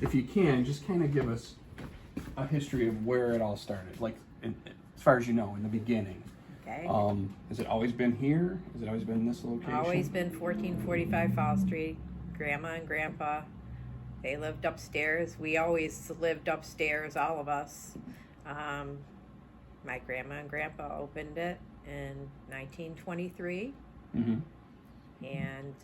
if you can, just kind of give us a history of where it all started, like as far as you know, in the beginning. Okay. Has it always been here? Has it always been in this location? Always been 1445 Fall Street. Grandma and Grandpa, they lived upstairs. We always lived upstairs, all of us. My grandma and grandpa opened it in 1923. Mm-hmm. And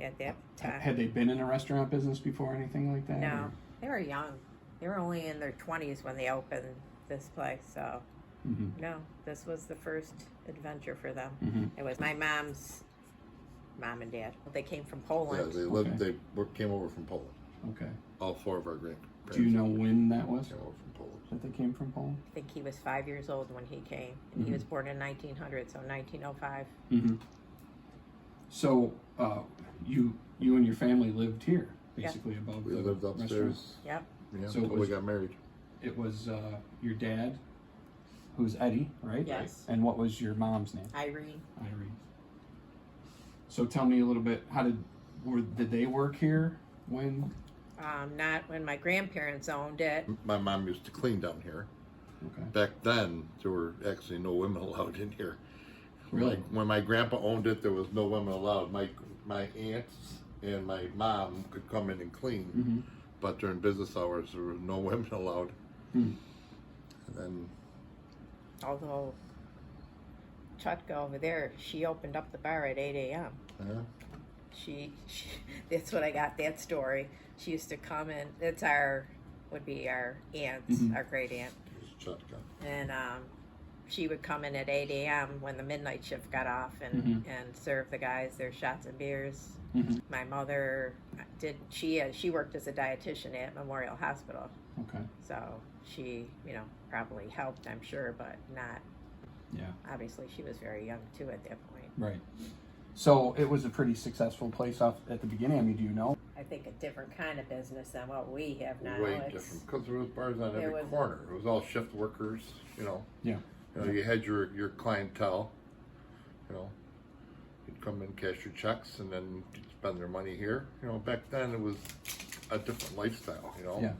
at that time... Had they been in a restaurant business before or anything like that? No, or? they were young. They were only in their 20s when they opened this place, so... Mm-hmm. No, this was the first adventure for them. Mm-hmm. It was my mom's mom and dad. They came from Poland. Yeah, they lived. They came over from Poland. Okay. All four of our grandparents. Do you know when that was? Came over from Poland. That they came from Poland? I think he was 5 years old when he came. And he was born in 1900, so 1905. Mm-hmm. So, you and your family lived here, basically above We the lived upstairs. restaurant? Yep. Yeah, So until we got married. It was your dad, who's Eddie, right? Yes. And what was your mom's name? Irene. Irene. So tell me a little bit. Did they work here when? Not when my grandparents owned it. My mom used to clean down here. Okay. Back then, there were actually no women allowed in here. Really? When my grandpa owned it, there was no women allowed. My aunts and my mom could come in and clean, Mm-hmm. but during business hours, there were no women allowed. Hmm. And then, Although Chutka over there, she opened up the bar at 8 a.m. She that's what I got that story. She used to come in. That's would be our aunt, Mhm. our great aunt, it was Chutka. and she would come in at 8 a.m. when the midnight shift got off and Mhm. and serve the guys their shots and beers. Mm-hmm. My mother did. She worked as a dietitian at Memorial Hospital, Okay. so she probably helped, I'm sure, but not. Yeah. Obviously, she was very young too at that point. Right. So it was a pretty successful place off at the beginning. I mean, do you know? I think a different kind of business than what we have now. Way It's- different, because there was bars on It every was- corner. It was all shift workers, Yeah. You had your clientele, you'd come in, cash your checks, and then you'd spend their money here. Back then it was a different lifestyle, Yeah.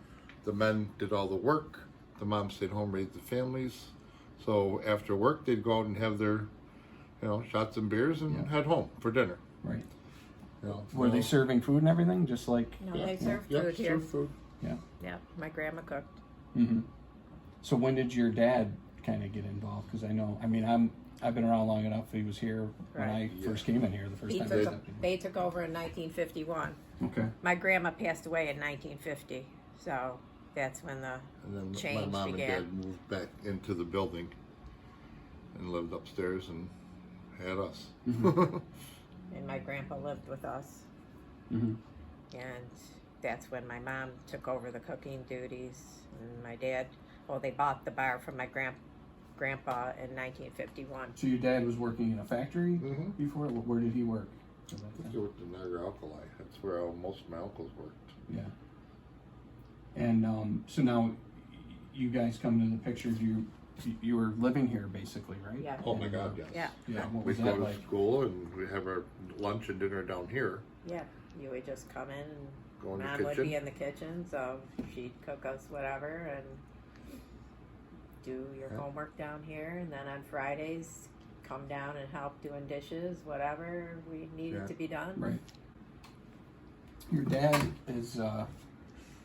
The men did all the work, the moms stayed home, raised the families. So after work, they'd go out and have their, shots and beers and Yeah. head home for dinner. Right. You know, Were they serving food and everything, just like? No, they serve food here. serve food. Yeah. Yeah, my grandma cooked. Mm-hmm. So when did your dad kind of get involved? Because I've been around long enough. He was here when Right. I first came in here the first He time. took, I stepped in. they took over in 1951. Okay. My grandma passed away in 1950, so that's when the And then my change mom began. and dad moved back into the building and lived upstairs and had us. Mhm. and my grandpa lived with us, Mm-hmm. and that's when my mom took over the cooking duties, and my dad. Well, they bought the bar from my grandpa in 1951. So your dad was working in a factory Mm-hmm. before? Where did he work? I think he worked in Niagara Alkali. That's where most of my uncles worked. Yeah. And so now you guys come into the picture. You were living here basically, right? Yeah. Oh my God, yes. Yeah. Yeah. What We'd was go that to like? school and we'd have our lunch and dinner down here. Yeah, you would just come in and Go in the Mom would kitchen. be in the kitchen, so she'd cook us whatever and do your Yeah. homework down here. And then on Fridays, come down and help doing dishes, whatever we needed Yeah. to be done. Right. Your dad is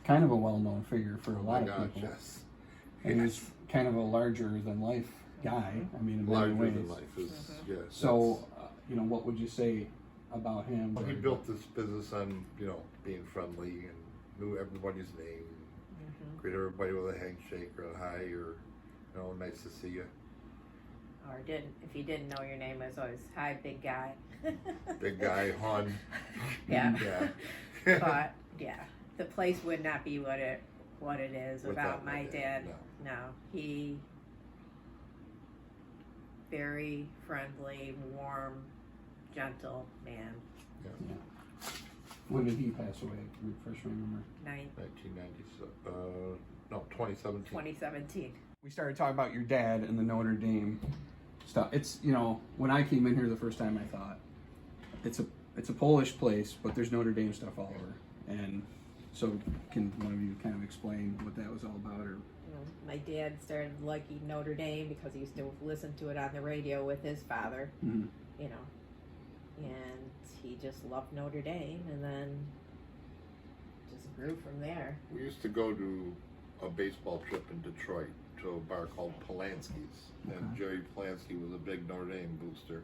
kind of a well-known figure for a Oh lot my of God, people. yes. And he's kind of a larger-than-life guy. I mean, in Larger many ways. than life is, Mm-hmm. yeah. So, what would you say about him? Well, he built this business on, being friendly and knew everybody's name. Mhm. Greet everybody with a handshake or a hi or, nice to see you. Or if you didn't know your name, it was always, hi, big guy. Big guy, hon. Yeah. Yeah. But, yeah, the place would not be what it is without my dad. No. No, he very friendly, warm, gentle man. Yeah. When did he pass away? Refresh my memory. 1990, 2017. 2017. We started talking about your dad and the Notre Dame stuff. It's when I came in here the first time, I thought it's a Polish place, but there's Notre Dame stuff all over. And So can one of you kind of explain what that was all about, or? My dad started liking Notre Dame because he used to listen to it on the radio with his father, Mm-hmm. you know, and he just loved Notre Dame, and then just grew from there. We used to go to a baseball trip in Detroit to a bar called Polanski's, and Okay. Jerry Polanski was a big Notre Dame booster,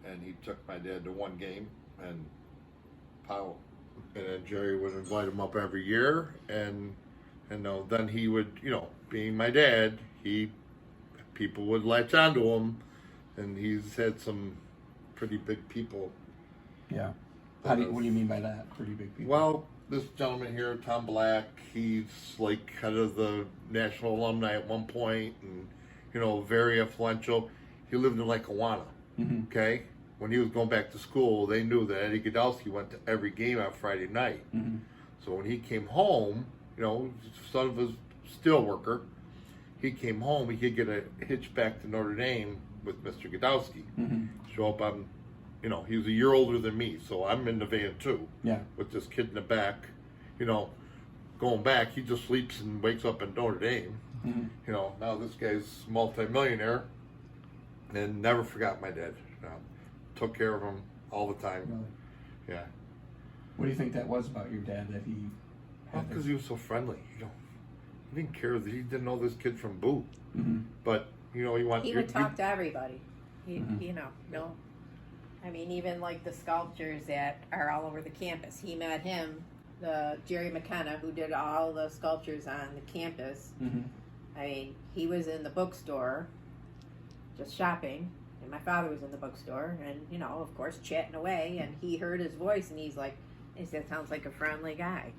and he took my dad to one game, and pow, and then Jerry would invite him up every year, and then he would, being my dad, people would latch onto him, and he's had some pretty big people. Yeah. What do you mean by that? Pretty big people. Well, this gentleman here, Tom Black, he's like head of the National Alumni at one point, and very influential. He lived in Lackawanna. Mm-hmm. Okay, when he was going back to school, they knew that Eddie Gadawski went to every game on Friday night. Mm-hmm. So when he came home, son of a steel worker, he came home. He could get a hitch back to Notre Dame with Mr. Gadawski. Mm-hmm. Show up on. He was a year older than me, so I'm in the van too. Yeah. With this kid in the back, going back, he just sleeps and wakes up in Notre Dame. Mm-hmm. Now this guy's multi-millionaire, and never forgot my dad. Took care of him all the time. Really? Yeah. What do you think that was about your dad that he? Because he was so friendly. He didn't care that he didn't know this kid from Boo. Mm-hmm. But he wanted. He would talk to everybody. He, Mm-hmm. no. I mean, even like the sculptures that are all over the campus. He met him, the Jerry McKenna, who did all the sculptures on the campus. Mm-hmm. I mean, he was in the bookstore, just shopping, and my father was in the bookstore, and of course, chatting away. And he heard his voice, and he said, "Sounds like a friendly guy.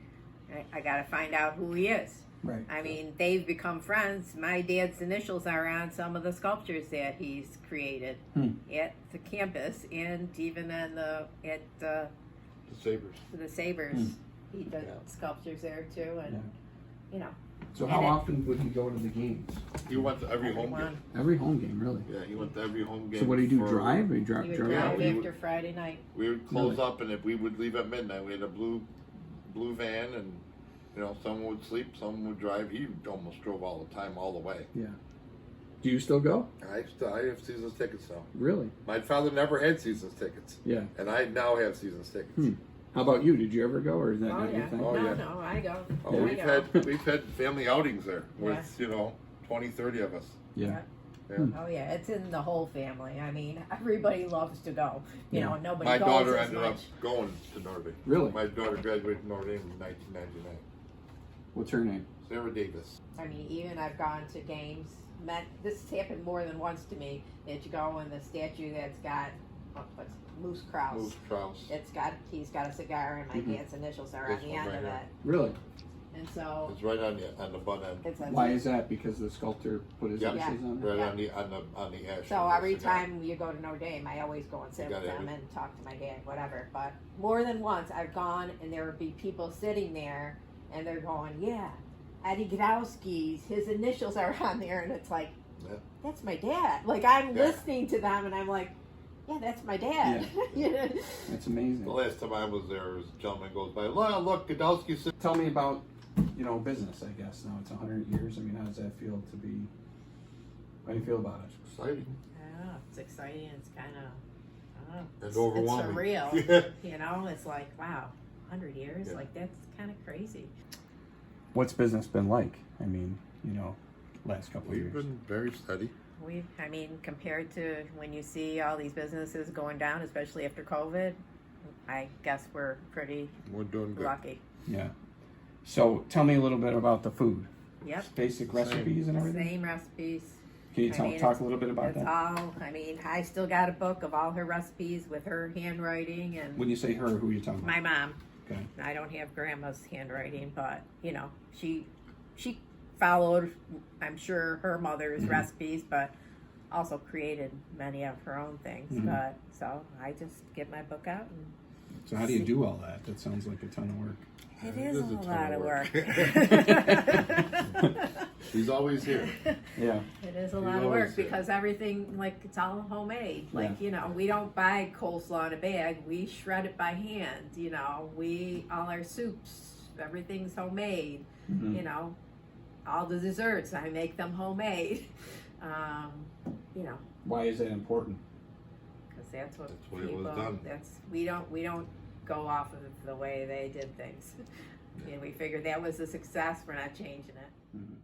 I got to find out who he is." Right. I mean, they've become friends. My dad's initials are on some of the sculptures that he's created at the campus, and even at the Sabres. Sabres. He did sculptures there too, and So how often would he go to the games? He went to every home game. Every home game, really. Yeah, he went to every home game. So what do you do? for- Drive? Or He would drive we after Friday night. We would close Really? up, and if we would leave at midnight, we had a blue van, and someone would sleep, someone would drive. He almost drove all the time, all the way. Yeah. Do you still go? I have season's tickets now. Really? My father never had season's tickets, Yeah. and I now have season's tickets. How about you? Did you ever go, or is that Oh not your yeah. thing? Oh, no, yeah. no, I go. Oh, I go. we've had family outings there with 20, 30 of us. Yeah. Yeah. Oh yeah, it's in the whole family. I mean, everybody loves to go. Nobody My goes daughter as ended much. up going to Notre Dame. Really? My daughter graduated from Notre Dame in 1999. What's her name? Sarah Davis. I mean, even I've gone to games. This has happened more than once to me. That you go in the statue that's got what's Moose Krause. Moose Krause. He's got a cigar, and my dad's initials are on This the one end right of here. it. Really? And so It's right on the butt end. it says. Why is that? Because the sculptor put his Yep. initials on it? Right Yeah. on the ash. So of the every cigar. time you go to Notre Dame, I always go and sit You with got them it. and talk to my dad, whatever. But more than once, I've gone and there would be people sitting there, and they're going, "Yeah, Eddie Gadawski's, his initials are on there," and it's like, Yeah. "That's my dad." Like I'm Yeah. listening to them, and I'm like, "Yeah, that's my dad." You know? That's amazing. The last time I was there, this gentleman goes by. Look, Gadawski said. Tell me about, business, I guess. Now it's 100 years. I mean, how does that feel to be, how do you feel about it? Exciting I don't know. It's exciting. It's kind of, and overwhelming. It's surreal. Yeah. It's like, wow, 100 years. Yeah. Like that's kind of crazy. What's business been like? I mean, last couple of We've years. been very steady. Compared to when you see all these businesses going down, especially after COVID, I guess we're pretty We're doing good. lucky. Yeah. So tell me a little bit about the food. Yep. Basic Same. recipes and everything. Same recipes. Can you I talk a little bit about It's that? all, I still got a book of all her recipes with her handwriting and When you say her, who are you talking about? my mom. Okay. I don't have grandma's handwriting, but, she followed, I'm sure, her mother's recipes, but also created many of her own things. Mhm. But, so I just get my book out and So how do you do all that? That sounds like a ton of work. it It is is a a ton lot of of work. work. He's always here. Yeah. It is a You lot of always work say. because everything, it's all homemade. Yeah. We don't buy coleslaw in a bag. We shred it by hand. All our soups, everything's homemade. Mhm. You know, all the desserts I make them homemade. You know, Why is that important? because that's what it people. was done. We don't go off of the way they did things. And we figured that was a success. We're not changing it. Mhm.